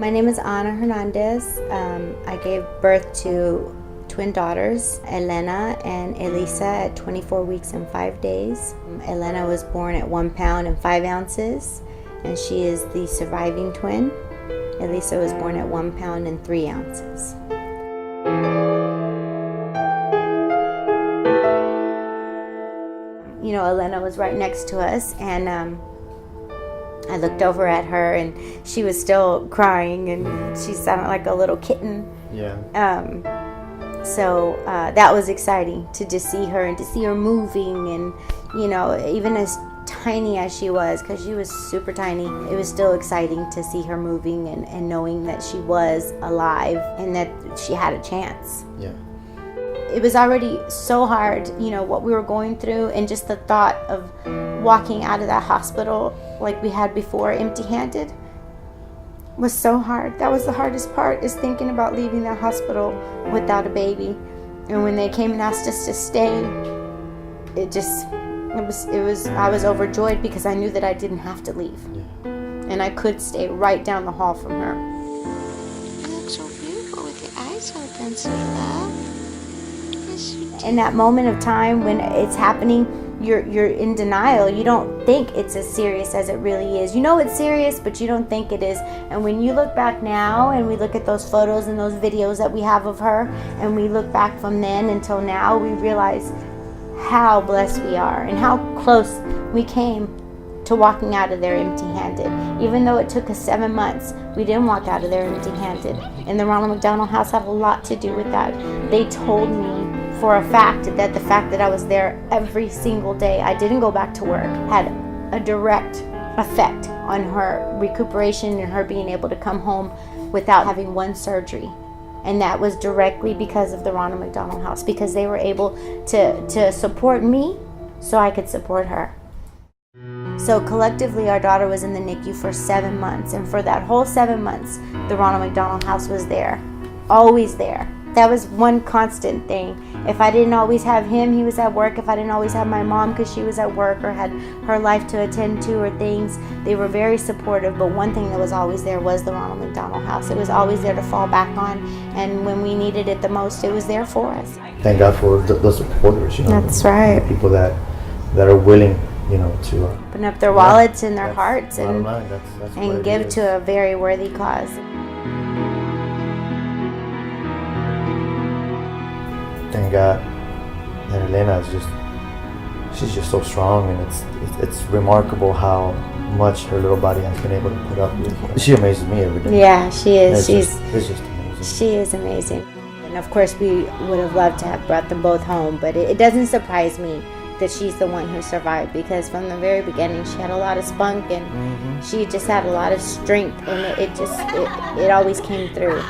My name is Ana Hernandez. I gave birth to twin daughters, Elena and Elisa, at 24 weeks and 5 days. Elena was born at 1 pound and 5 ounces, and she is the surviving twin. Elisa was born at 1 pound and 3 ounces. You know, Elena was right next to us, and I looked over at her, and she was still crying, and she sounded like a little kitten. Yeah. So that was exciting to just see her and to see her moving, and you know, even as tiny as she was, because she was super tiny, it was still exciting to see her moving and knowing that she was alive and that she had a chance. Yeah. It was already so hard, you know, what we were going through, and just the thought of walking out of that hospital like we had before, empty-handed, was so hard. That was the hardest part, is thinking about leaving that hospital without a baby. And when they came and asked us to stay, I was overjoyed, because I knew that I didn't have to leave. Yeah. And I could stay right down the hall from her. You look so beautiful with your eyes open, sweet love. Yes, you do. In that moment of time when it's happening, you're in denial. You don't think it's as serious as it really is. You know it's serious, but you don't think it is. And when you look back now, and we look at those photos and those videos that we have of her, and we look back from then until now, we realize how blessed we are and how close we came to walking out of there empty-handed. Even though it took us 7 months, we didn't walk out of there empty-handed. And the Ronald McDonald House had a lot to do with that. They told me for a fact that the fact that I was there every single day, I didn't go back to work, had a direct effect on her recuperation and her being able to come home without having one surgery. And that was directly because of the Ronald McDonald House, because they were able to support me so I could support her. So collectively, our daughter was in the NICU for 7 months, and for that whole 7 months, the Ronald McDonald House was there, always there. That was one constant thing. If I didn't always have him, he was at work. If I didn't always have my mom, because she was at work or had her life to attend to or things, they were very supportive. But one thing that was always there was the Ronald McDonald House. It was always there to fall back on, and when we needed it the most, it was there for us. Thank God for the supporters, you know. That's right. The people that are willing, you know, to open up their wallets and their hearts and give to a very worthy cause. Thank God that Elena is she's just so strong, and it's remarkable how much her little body has been able to put up with. She amazes me every day. Yeah, she is. It's just amazing. She is amazing. And of course, we would have loved to have brought them both home, but it doesn't surprise me that she's the one who survived, because from the very beginning she had a lot of spunk, and she just had a lot of strength, and it always came through.